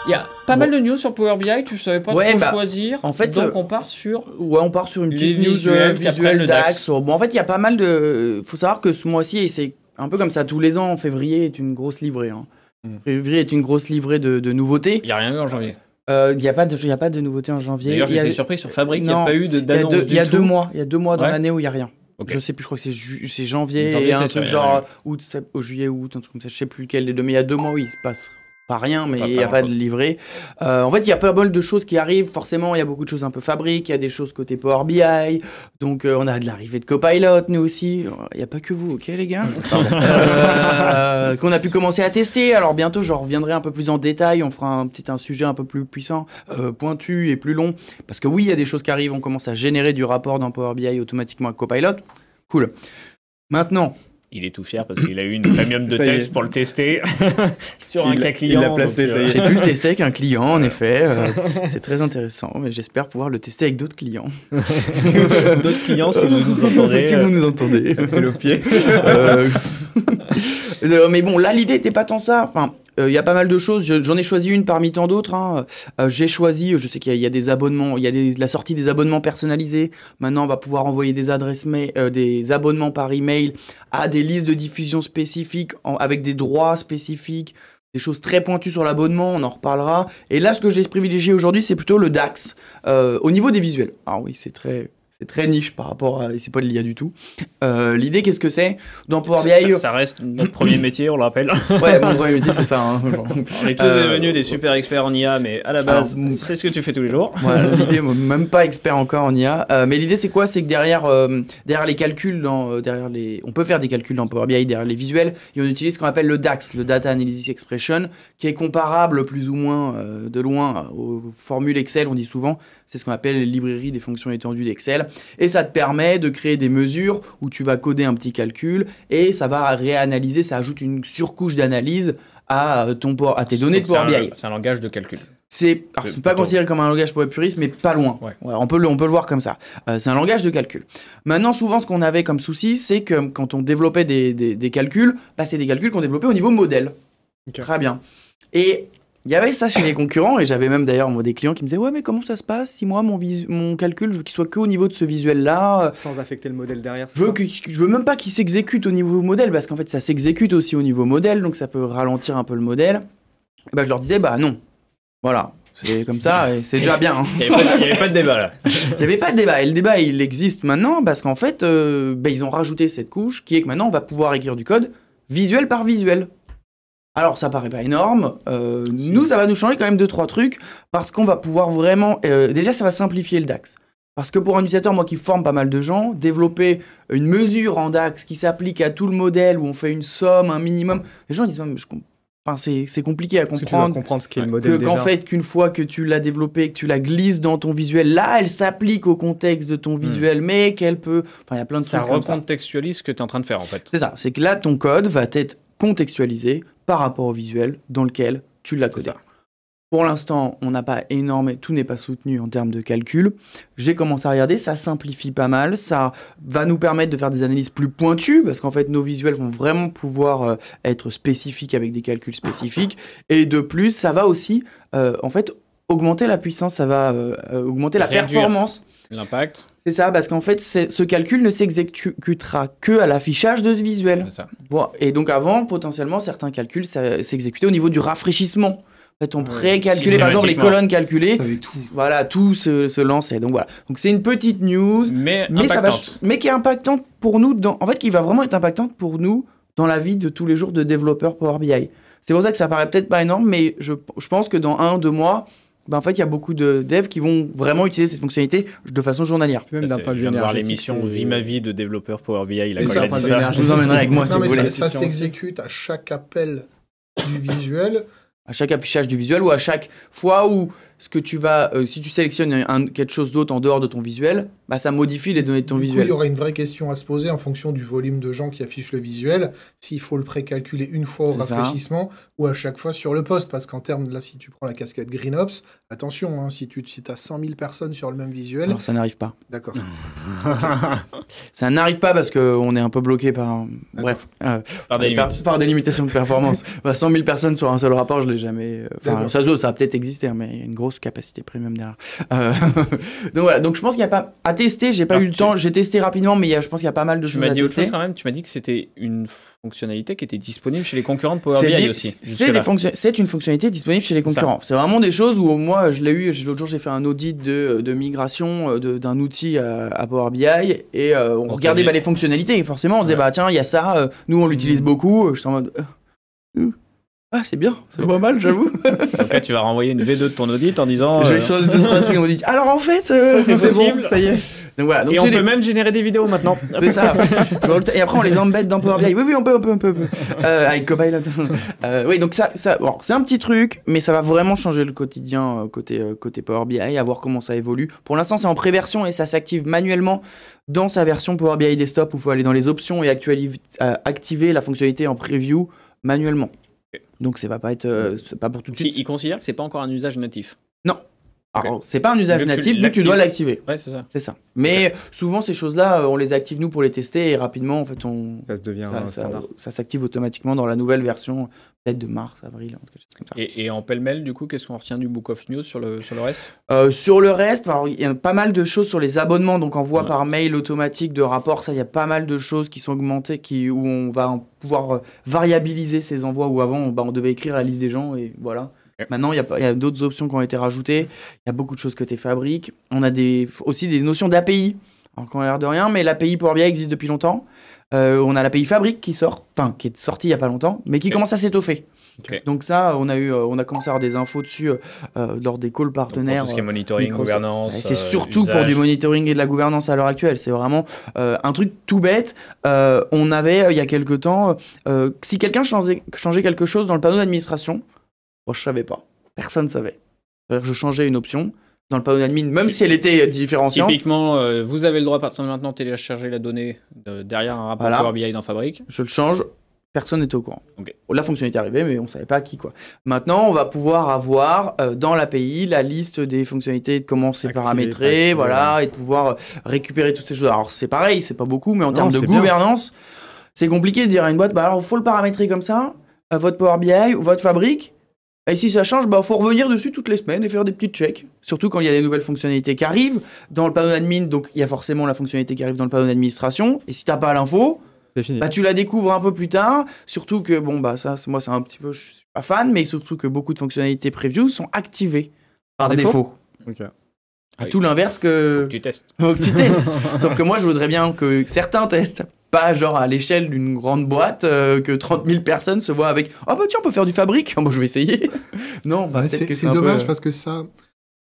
Il y a pas mal de news sur Power BI, tu savais pas trop choisir. En fait, donc on part sur. Ouais, on part sur une petite news visuelle DAX. Bon, en fait, il y a pas mal de. Faut savoir que ce mois-ci, et c'est un peu comme ça tous les ans, février est une grosse livrée. Hein. Février est une grosse livrée de nouveautés. Il n'y a rien eu en janvier. Il n'y a pas de nouveautés en janvier. D'ailleurs, j'étais surpris sur Fabric, il n'y a pas eu d'annonce du tout. Il y a 2 mois dans l'année où il n'y a rien. Okay. Je sais plus, je crois que c'est janvier, et un truc genre juillet, août, un truc comme ça. Je sais plus lequel des deux, mais il y a 2 mois où il se passe pas rien, mais il n'y a pas de livret. En fait, il y a pas mal de choses qui arrivent. Forcément, il y a beaucoup de choses un peu Fabric, il y a des choses côté Power BI. Donc, on a de l'arrivée de Copilot, nous aussi. Il n'y a pas que vous, ok, les gars qu'on a pu commencer à tester. Alors, bientôt, je reviendrai un peu plus en détail. On fera un sujet un peu plus puissant, pointu et plus long. Parce que oui, il y a des choses qui arrivent. On commence à générer du rapport dans Power BI automatiquement avec Copilot. Cool. Maintenant... Il est tout fier parce qu'il a eu une premium de test pour le tester sur un cas client. Il l'a placé, ça y est. J'ai pu le tester avec un client, en effet. C'est très intéressant, mais j'espère pouvoir le tester avec d'autres clients. D'autres clients, si vous nous entendez. Si vous nous entendez. Le pied. Mais bon, là, l'idée n'était pas tant ça. Enfin, il y a pas mal de choses. J'en ai choisi une parmi tant d'autres. Hein. J'ai choisi, je sais qu'il y a des abonnements, il y a la sortie des abonnements personnalisés. Maintenant, on va pouvoir envoyer des adresses mail, des abonnements par email à des listes de diffusion spécifiques avec des droits spécifiques, des choses très pointues sur l'abonnement. On en reparlera. Et là, ce que j'ai privilégié aujourd'hui, c'est plutôt le DAX au niveau des visuels. Alors oui, c'est très niche par rapport à... C'est pas de l'IA du tout. L'idée, qu'est-ce que c'est dans Power BI? Ça reste notre premier métier, on le rappelle. Ouais, mon premier métier, c'est ça. Hein, on est tous devenus des super experts en IA, mais à la base, c'est ce que tu fais tous les jours. Ouais, l'idée, même pas expert encore en IA. Mais l'idée, c'est quoi? C'est que derrière les calculs, on peut faire des calculs dans Power BI, derrière les visuels, et on utilise ce qu'on appelle le DAX, le Data Analysis Expression, qui est comparable plus ou moins de loin aux formules Excel, on dit souvent. C'est ce qu'on appelle les librairies des fonctions étendues d'Excel. Et ça te permet de créer des mesures où tu vas coder un petit calcul et ça va réanalyser, ça ajoute une surcouche d'analyse à tes données de Power BI. C'est un langage de calcul. C'est pas considéré comme un langage pour les puristes, mais pas loin. Ouais. Ouais, on peut le voir comme ça. C'est un langage de calcul. Maintenant, souvent, ce qu'on avait comme souci, c'est que quand on développait des calculs, c'est des calculs qu'on développait au niveau modèle. Okay. Très bien. Et il y avait ça chez les concurrents, et j'avais même d'ailleurs des clients qui me disaient « Ouais, mais comment ça se passe si moi, mon calcul, je veux qu'il soit qu'au niveau de ce visuel-là » Sans affecter le modèle derrière. Je veux même pas qu'il s'exécute au niveau modèle, parce qu'en fait, ça s'exécute aussi au niveau modèle, donc ça peut ralentir un peu le modèle. Et je leur disais « Bah non, voilà, c'est comme ça, et c'est déjà bien. Hein. » Il n'y avait pas de débat, là. Il n'y avait pas de débat, et le débat, il existe maintenant, parce qu'en fait, ils ont rajouté cette couche, qui est que maintenant, on va pouvoir écrire du code visuel par visuel. Alors, ça paraît pas énorme. Nous, ça va nous changer quand même 2-3 trucs parce qu'on va pouvoir vraiment... déjà, ça va simplifier le DAX. Parce que pour un utilisateur, moi qui forme pas mal de gens, développer une mesure en DAX qui s'applique à tout le modèle, où on fait une somme, un minimum... Les gens disent, c'est compliqué à comprendre. Parce que tu dois comprendre ce qu'est le modèle déjà. Qu'en fait, qu'une fois que tu l'as développé, que tu la glisses dans ton visuel, là, elle s'applique au contexte de ton visuel, mais qu'elle peut... Enfin, il y a plein de trucs comme ça. Ça recontextualise ce que tu es en train de faire, en fait. C'est ça. C'est que là, ton code va être contextualisé par rapport au visuel dans lequel tu l'as codé. Pour l'instant, on n'a pas tout n'est pas soutenu en termes de calcul. J'ai commencé à regarder, ça simplifie pas mal, ça va nous permettre de faire des analyses plus pointues, parce qu'en fait, nos visuels vont vraiment pouvoir être spécifiques avec des calculs spécifiques. Et de plus, ça va aussi, augmenter la puissance, ça va augmenter la performance. L'impact. C'est ça, parce qu'en fait, ce calcul ne s'exécutera que à l'affichage de ce visuel. C'est ça. Bon, et donc avant, potentiellement, certains calculs s'exécutaient au niveau du rafraîchissement. En fait, on pré-calculait, par exemple, les colonnes calculées. Voilà, tout se lançait. Donc voilà. Donc c'est une petite news, mais qui est impactante pour nous. Qui va vraiment être impactante pour nous dans la vie de tous les jours de développeurs Power BI. C'est pour ça que ça paraît peut-être pas énorme, mais je pense que dans 1-2 mois, il y a beaucoup de devs qui vont vraiment utiliser cette fonctionnalité de façon journalière. Même d'un point de vue énergétique. Voir l'émission Vie ma vie de développeur Power BI, il a ça. Je vous emmènerai avec moi si vous voulez. Ça s'exécute à chaque appel du visuel. À chaque affichage du visuel ou à chaque fois où ce que tu vas, si tu sélectionnes quelque chose d'autre en dehors de ton visuel, bah, ça modifie les données de ton visuel. Il y aurait une vraie question à se poser en fonction du volume de gens qui affichent le visuel, s'il faut le précalculer une fois au rafraîchissement ou à chaque fois sur le poste. Parce qu'en termes, là, si tu prends la casquette GreenOps, attention, hein, si tu as 100 000 personnes sur le même visuel... Alors, ça n'arrive pas. D'accord. Ça n'arrive pas parce qu'on est un peu bloqué par... Bref. Par des limitations de performance. 100 000 personnes sur un seul rapport, je ne l'ai jamais... ça a peut-être existé, mais il y a une grosse capacité premium derrière. Donc voilà, donc je pense qu'il n'y a pas... À tester, j'ai pas eu le temps, j'ai testé rapidement, mais je pense qu'il y a pas mal de choses à tester. Tu m'as dit autre chose quand même, tu m'as dit que c'était une fonctionnalité qui était disponible chez les concurrents de Power BI aussi. C'est une fonctionnalité disponible chez les concurrents. C'est vraiment des choses où moi, je l'ai eu, l'autre jour j'ai fait un audit de migration d'un outil à Power BI et on regardait les fonctionnalités et forcément on disait bah tiens, il y a ça, nous on l'utilise beaucoup, je suis en mode... Ah, c'est bien, c'est pas mal, j'avoue. Donc là, tu vas renvoyer une V2 de ton audit en disant... Je vais changer de trucs en audit. Alors en fait, c'est bon, ça y est. Donc voilà. Donc et on peut même générer des vidéos maintenant. C'est ça. Et après, on les embête dans Power BI. Oui, on peut. Avec Copilot. Oui, donc ça bon, c'est un petit truc, mais ça va vraiment changer le quotidien côté Power BI, à voir comment ça évolue. Pour l'instant, c'est en pré-version et ça s'active manuellement dans sa version Power BI Desktop où il faut aller dans les options et activer la fonctionnalité en preview manuellement. Donc ça va pas être c'est pas pour tout de suite. Il considère que c'est pas encore un usage natif. Non. Alors, c'est pas un usage natif vu que tu dois l'activer. Ouais, c'est ça. C'est ça. Mais souvent ces choses-là, on les active nous pour les tester et rapidement en fait ça se devient standard. Ça s'active automatiquement dans la nouvelle version peut-être de mars, avril, quelque chose comme ça. Et en pêle-mêle du coup, qu'est-ce qu'on retient du Book of News sur le reste? Sur le reste, alors il y a pas mal de choses sur les abonnements, donc envoi par mail automatique de rapports, ça il y a pas mal de choses qui sont augmentées où on va pouvoir variabiliser ces envois où avant on devait écrire la liste des gens et voilà. Maintenant, il y a d'autres options qui ont été rajoutées. Il y a beaucoup de choses côté fabrique. On a aussi des notions d'API. Alors, qu'on a l'air de rien, mais l'API Power BI existe depuis longtemps. On a l'API fabrique qui est sortie il n'y a pas longtemps, mais qui commence à s'étoffer. Donc ça, on a commencé à avoir des infos dessus lors des calls partenaires. Pour tout ce qui est monitoring, gouvernance. C'est surtout pour du monitoring et de la gouvernance à l'heure actuelle. C'est vraiment un truc tout bête. On avait, il y a quelque temps, si quelqu'un changeait quelque chose dans le panneau d'administration, moi, je savais pas. Personne ne savait. C'est-à-dire que je changeais une option dans le panneau d'admin, même si elle était différenciante. Typiquement, vous avez le droit à partir de maintenant de télécharger la donnée derrière un rapport Power BI dans Fabric. Je le change, personne n'était au courant. La fonctionnalité est arrivée, mais on ne savait pas à qui quoi. Maintenant, on va pouvoir avoir dans l'API la liste des fonctionnalités, de comment c'est paramétré, et de pouvoir récupérer toutes ces choses. Alors c'est pareil, c'est pas beaucoup, mais en termes de gouvernance, c'est compliqué de dire à une boîte, alors il faut le paramétrer comme ça, votre Power BI ou votre Fabric. Et si ça change, faut revenir dessus toutes les semaines et faire des petits checks. Surtout quand il y a des nouvelles fonctionnalités qui arrivent dans le panneau d'admin. Donc il y a forcément la fonctionnalité qui arrive dans le panneau d'administration. Et si t'as pas l'info, tu la découvres un peu plus tard. Surtout que ça, moi c'est un petit peu, je suis pas fan, mais surtout que beaucoup de fonctionnalités preview sont activées par défaut. À tout l'inverse que tu testes. Faut que tu testes. Sauf que moi je voudrais bien que certains testent. Pas genre à l'échelle d'une grande boîte que 30 000 personnes se voient avec « Ah bah tiens, on peut faire du Fabric, je vais essayer !» Non, c'est dommage parce que ça,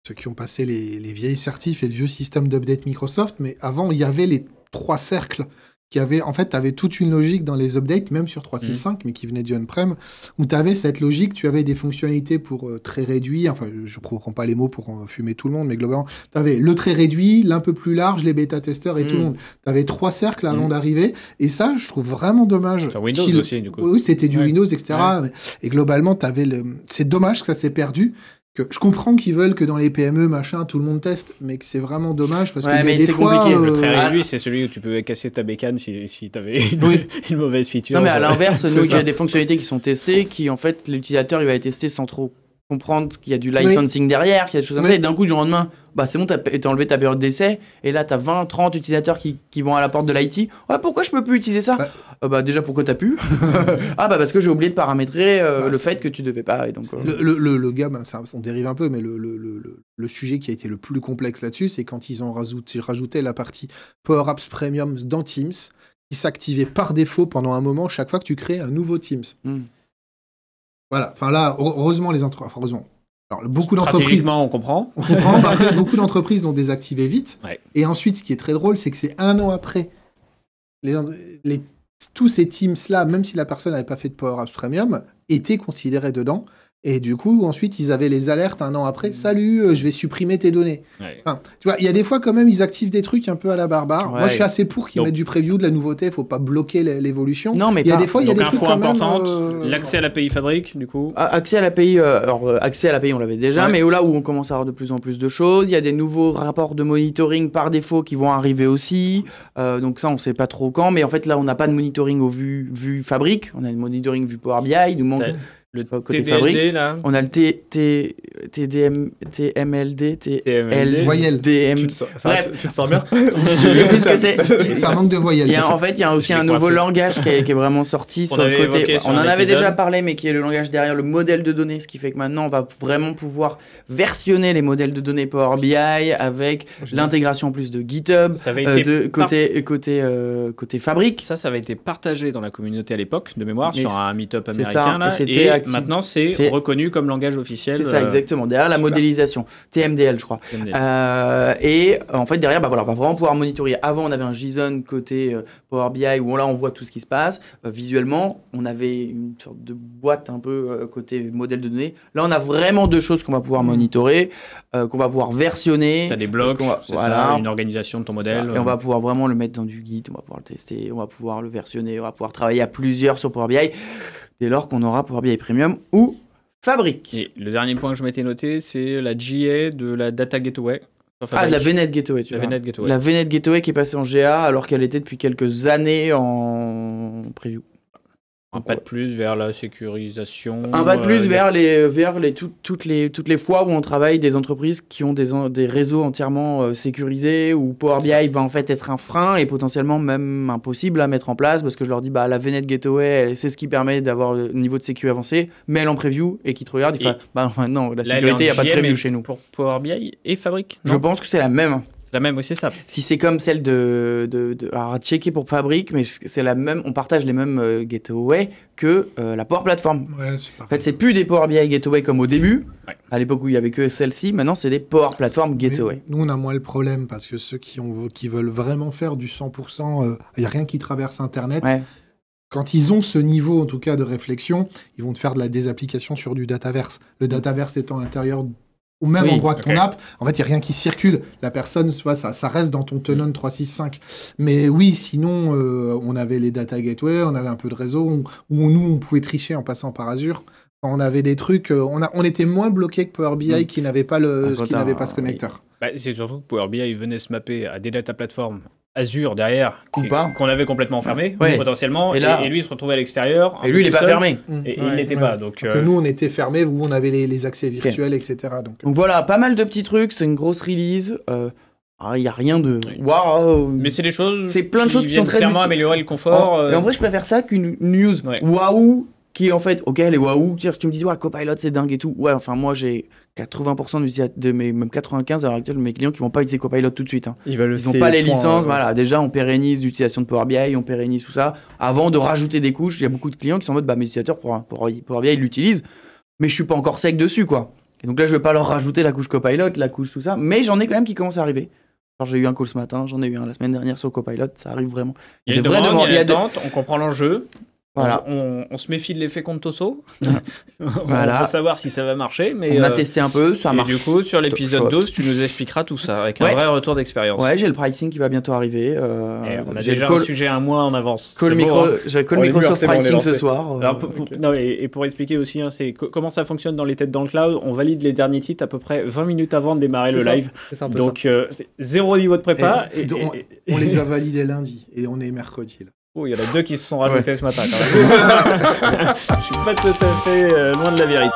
ceux qui ont passé les vieilles certifs et le vieux système d'update Microsoft, mais avant, il y avait les 3 cercles qui avaient... En fait, tu avais toute une logique dans les updates, même sur 365, mais qui venait du on-prem, où tu avais cette logique, tu avais des fonctionnalités pour très réduit, enfin, je ne comprends pas les mots pour fumer tout le monde, mais globalement, tu avais le très réduit, l'un peu plus large, les bêta-testeurs et tout le monde. Tu avais 3 cercles avant d'arriver, et ça, je trouve vraiment dommage. Sur Windows aussi, du coup. Oui, c'était du Windows, etc. Ouais. Et globalement, c'est dommage que ça s'est perdu. Je comprends qu'ils veulent que dans les PME, tout le monde teste, mais que c'est vraiment dommage parce que des fois... compliqué. Le très réduit, c'est celui où tu peux casser ta bécane si tu avais une mauvaise feature. Non, mais à l'inverse, nous, il y a des fonctionnalités qui sont testées, qui en fait, l'utilisateur, il va les tester sans trop comprendre qu'il y a du licensing derrière, qu'il y a des choses comme ça, et d'un coup, du jour au lendemain, c'est bon, t'as enlevé ta période d'essai, et là, t'as 20, 30 utilisateurs qui vont à la porte de l'IT. Ouais, pourquoi je peux plus utiliser ça ? Déjà, pourquoi t'as pu ? Parce que j'ai oublié de paramétrer le fait que tu devais pas. Et donc, le gars, on dérive un peu, mais le sujet qui a été le plus complexe là-dessus, c'est quand ils ont rajouté la partie Power Apps Premium dans Teams, qui s'activait par défaut pendant un moment chaque fois que tu crées un nouveau Teams. Voilà, enfin là, heureusement, heureusement. Alors, beaucoup d'entreprises... Stratégiquement, on comprend. Après, beaucoup d'entreprises l'ont désactivé vite. Ouais. Et ensuite, ce qui est très drôle, c'est que c'est 1 an après, tous ces Teams-là, même si la personne n'avait pas fait de Power Apps Premium, étaient considérés dedans. Et du coup, ensuite, ils avaient les alertes un an après. Salut, je vais supprimer tes données. Ouais. Enfin, tu vois, il y a des fois quand même, ils activent des trucs un peu à la barbare. Ouais. Moi, je suis assez pour qu'ils mettent du preview, de la nouveauté. Il faut pas bloquer l'évolution. Non, mais il y a des fois, il y a des trucs info quand même, importante, l'accès à l'API Fabric, du coup. Accès à l'API, accès à l'API, on l'avait déjà, mais là où on commence à avoir de plus en plus de choses, il y a des nouveaux rapports de monitoring par défaut qui vont arriver aussi. Donc ça, on sait pas trop quand, mais en fait là, on n'a pas de monitoring au vue Fabric, on a le monitoring vue Power BI, il nous manque le côté TDLD, Fabric. là. On a le TMLD, Voyelle. Bref, Tu te sens bien? je sais plus ce que c'est. C'est un manque de voyelles. En fait, il y a aussi un nouveau langage qui est vraiment sorti sur le côté. On en avait déjà parlé, mais qui est le langage derrière le modèle de données, ce qui fait que maintenant, on va vraiment pouvoir versionner les modèles de données Power BI avec l'intégration en plus de GitHub, Ça avait été côté Fabric. Ça avait été partagé dans la communauté à l'époque, de mémoire, Mais sur un meet-up c'est américain. ça, Là, et et maintenant, c'est reconnu comme langage officiel. C'est ça, exactement. Derrière la modélisation, TMDL, je crois. Et en fait, derrière, on va vraiment pouvoir monitorer. Avant, on avait un JSON côté Power BI où là, on voit tout ce qui se passe. Visuellement, on avait une sorte de boîte un peu côté modèle de données. Là, on a vraiment deux choses qu'on va pouvoir monitorer, qu'on va pouvoir versionner. Tu as des blocs, ça, une organisation de ton modèle. Et on va pouvoir vraiment le mettre dans du Git, on va pouvoir le tester, on va pouvoir le versionner, on va pouvoir travailler à plusieurs sur Power BI dès lors qu'on aura Power BI Premium ou Fabric. Et le dernier point que je m'étais noté, c'est la GA de la Data Gateway. Ah, de la VNet Gateway, tu vois. La VNet Gateway qui est passée en GA alors qu'elle était depuis quelques années en preview. Un pas de plus vers la sécurisation. Un pas de plus vers toutes les fois où on travaille des entreprises qui ont des réseaux entièrement sécurisés, où Power BI va en fait être un frein et potentiellement même impossible à mettre en place parce que je leur dis la VNet Gateway, c'est ce qui permet d'avoir un niveau de sécu avancé, mais elle en preview et qui te regarde, il fait non, la sécurité, il n'y a pas de preview chez nous. Pour Power BI et Fabric, je pense que c'est la même. La même, oui, c'est ça. Si c'est comme celle alors à checker pour Fabric, mais c'est la même, on partage les mêmes gateways que la Power Platform. Ouais, c'est en fait, c'est plus des Power BI gateway comme au début, à l'époque où il y avait que celle-ci. Maintenant, c'est des Power Platform gateway. Nous, on a moins le problème parce que ceux qui veulent vraiment faire du 100%, il n'y a rien qui traverse Internet. Ouais. Quand ils ont ce niveau, en tout cas, de réflexion, ils vont te faire des applications sur du Dataverse. Le Dataverse étant à l'intérieur au même endroit que ton app, en fait, il n'y a rien qui circule. La personne, ça reste dans ton tenant 365. Mais oui, sinon, on avait les data gateway, on avait un peu de réseau, où nous, on pouvait tricher en passant par Azure. On avait des trucs, on était moins bloqué que Power BI qui n'avait pas ce connecteur. C'est surtout que Power BI venait se mapper à des data platforms Azure derrière, qu'on avait complètement fermé, potentiellement, et lui il se retrouvait à l'extérieur. Et lui il n'est pas fermé. Et il n'était pas. Donc, que nous on était fermés, où on avait les accès virtuels, etc. Donc voilà, pas mal de petits trucs, c'est une grosse release. Il n'y a rien de waouh. Mais c'est des choses. C'est plein de choses qui sont très clairement améliorer le confort. Et en vrai, je préfère ça qu'une news waouh qui en fait, ok, les waouh. Si tu me dis, Copilot c'est dingue et tout. Ouais, enfin, moi j'ai 80% de mes, même 95 à l'heure actuelle, de mes clients qui vont pas utiliser Copilot tout de suite. Hein. Ils n'ont pas les licences. Voilà, déjà, on pérennise l'utilisation de Power BI, on pérennise tout ça. Avant de rajouter des couches, il y a beaucoup de clients qui sont en mode, mes utilisateurs pour Power BI, ils l'utilisent, mais je suis pas encore sec dessus, quoi. Et donc là, je vais pas leur rajouter la couche Copilot, la couche tout ça, mais j'en ai quand même qui commencent à arriver. Alors, j'ai eu un call ce matin, j'en ai eu un la semaine dernière sur Copilot, ça arrive vraiment. Il y a des vraies demandes, il y a des attentes, on comprend l'enjeu. Voilà. On se méfie de l'effet Contoso. Voilà. On veut savoir si ça va marcher. Mais on a testé un peu, ça marche. Et du coup, sur l'épisode 12, tu nous expliqueras tout ça avec un vrai retour d'expérience. Ouais, j'ai le pricing qui va bientôt arriver. On a déjà un sujet un mois en avance. J'ai call Microsoft Pricing ce soir. Alors, et pour expliquer aussi, c'est comment ça fonctionne dans les têtes dans le cloud. On valide les derniers titres à peu près 20 minutes avant de démarrer le live. Donc, c'est zéro niveau de prépa. On les a validés lundi et on est mercredi là. Oh, il y en a 2 qui se sont rajoutés ce matin quand même. Je suis pas tout à fait loin de la vérité.